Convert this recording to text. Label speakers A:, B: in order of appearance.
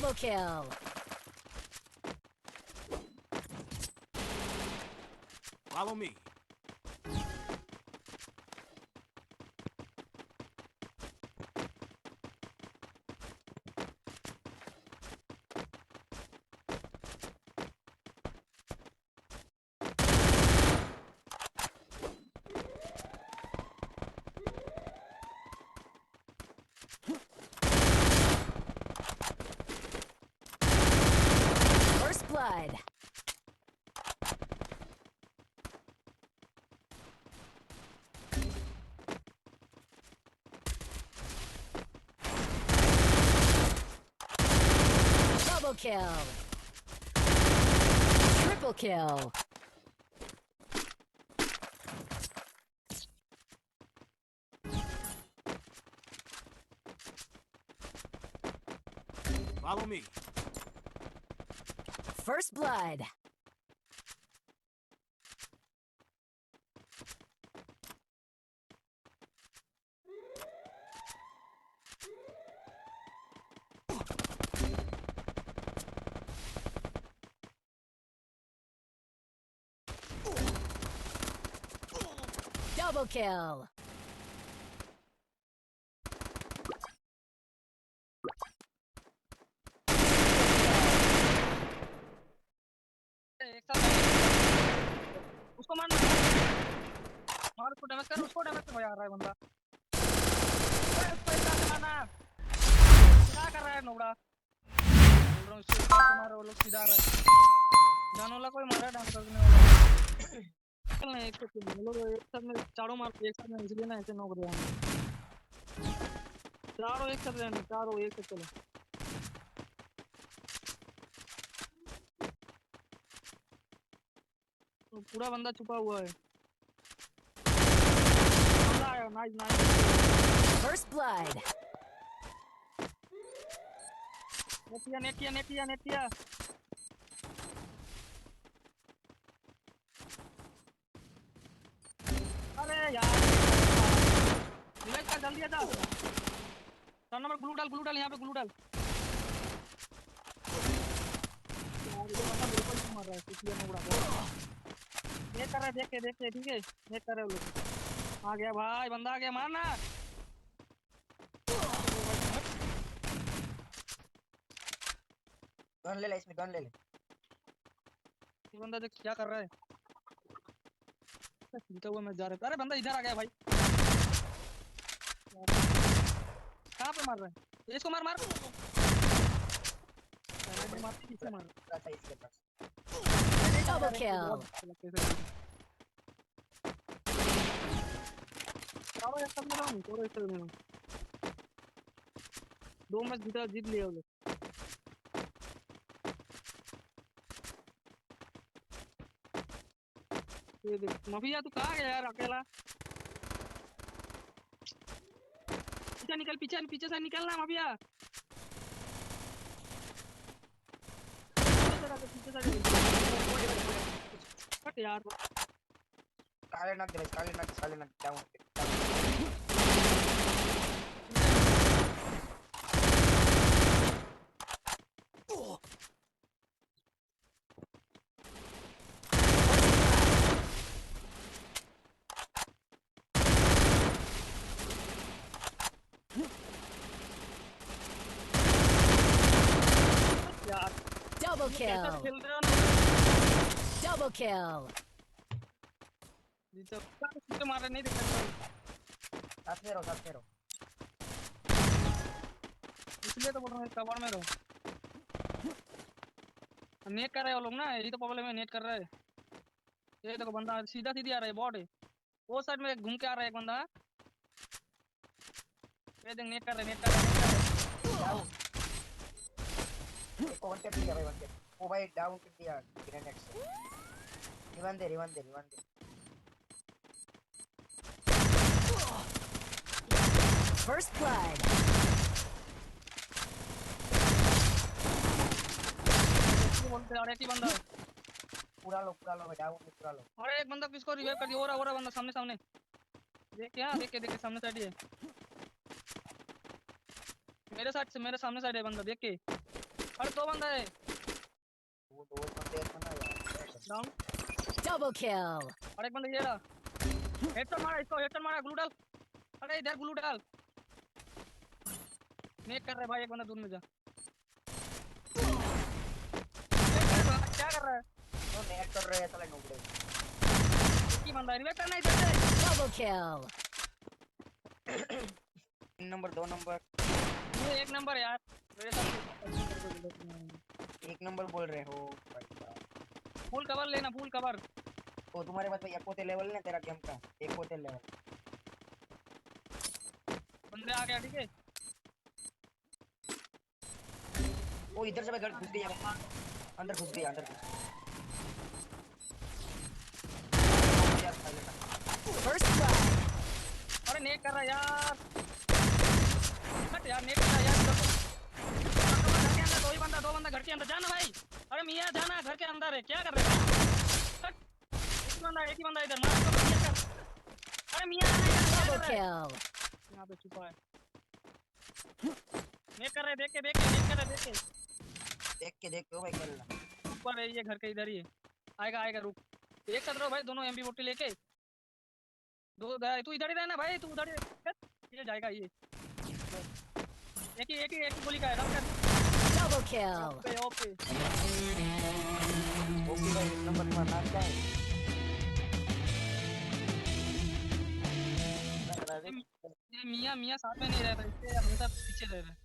A: Double kill.
B: Follow me.
A: First blood. Double kill. Triple kill.
B: Follow me.
A: First blood. Double kill.
C: उसको मार मार उसको damage कर भाई आ रहा है बंदा ओए उसको एक साथ मारना क्या कर रहा है नोबड़ा बोल रहा हूँ इसको एक साथ मारो वो लोग सीधा आ रहा है जान वाला कोई मारा डांस करने वाला चल नहीं एक साथ हम लोग एक साथ में चारों मार एक साथ में इसलिए ना ऐसे नोक रहे हैं चारों एक साथ रहने चारों एक साथ चलो तो पूरा बंदा छुपा हुआ है बंदा आया नाइस नाइस
A: First blood.
C: नेटिया अरे यार रिवाइव कर जल्दी आ जा टर्न नंबर ग्लू डाल यहाँ पे ग्लू डाल यार ये बंदा मेरे को ही मार रहा है इसलिए मैं उड़ा ये कर रहा है देख के ठीक है ये कर रहे हो लोग आ गया भाई बंदा आ गया मारना
D: गन ले ले इसमें गन ले ले
C: ये बंदा देख क्या कर रहा है जीता हुआ मैं जा रहा है अरे बंदा इधर आ गया भाई कहाँ पे मार रहा है इसको मार किसे मार
D: था इसके पास
A: Double kill.
C: दो मैच जीत लिया वो लोग ये देख मफिया तू कहाँ गया यार अकेला पीछे से निकलना मफिया हट यार
D: काले नाक down
A: Double kill. Double kill.
C: मार नहीं
D: साथ में रहो
C: इसलिए तो बोल रहा हूँ कवर में रहो नेट कर रहे हो लोग ना यही तो प्रॉब्लम है नेट कर रहा है ये देखो बंदा सीधा आ रहा है बॉट है वो साइड में घूम के आ रहा है एक बंदा ये देख नेट कर रहा है
D: कौन टेप किया भाई बंदे ओ भाई डाउन कर दिया ग्रेनेड से रिवन दे
A: First blood.
C: बोलते हैं एक ही बंदा
D: पूरा लो भाई डाउन पूरा लो
C: अरे एक बंदा किसको रिवाइव कर दिया हो रहा बंदा सामने देख के सामने साइड है मेरे सामने साइड है बंदा देख के अरे दो बंदा है
D: वो दो बंदे हैं ना यार।
C: डाउन।
A: Double kill.
C: और एक बंदा ये रहा, हेडशॉट मारा इसको, हेडशॉट मारा, ग्लू डाल। अरे इधर ग्लू डाल, नेट कर रहा है भाई, एक बंदा दूर में जा। क्या कर रहा है?
D: वो नेट कर रहे हैं साले नोबड़े।
C: की बंदा रिवाइव करना इधर से।
A: Double kill.
D: 3 नंबर 2 नंबर
C: ये एक नंबर यार मेरे साथ।
D: 1 नंबर बोल रहे हो भाई साहब।
C: फुल कवर लेना, फुल कवर।
D: तो तुम्हारे पास भाई एकोते लेवल है तेरा गेम का, एकोते लेवल।
C: बंदे आ गया ठीक है।
D: वो इधर से घर घुस गया, अंदर घुस गया, अंदर घुस गया।
A: First blood.
C: अरे नेट कर रहा यार, हट यार, नेट कर रहा यार। घर के अंदर दो बंदा घर के अंदर, जाना भाई। अरे मियां जाना, घर के अंदर है, क्या कर रहे हो? एक ही बंदा इधर, मार इसको, मियां कर। अरे मियां आना इधर, क्या
A: Double
C: कर रहा है?
A: kill.
C: यहाँ पे छुपा है, नेट कर रहे, देख के नेट कर रहे,
D: देख के भाई कर ला।
C: ऊपर है ये, घर के इधर ही है। आएगा आएगा, रुक। एक साथ रहो भाई, दोनों MP40 लेके। दो तू इधर ही रहना भाई, तू उधर ही रह। ये जाएगा ये, एक ही गोली का है, रन कर।
A: Double kill.
C: ओपे ओपे।
D: ओके भाई, 1 नंबर का नाम क्या है?
C: ये मियां साथ में नहीं रहता, इसलिए हमेशा पीछे रह रहा है।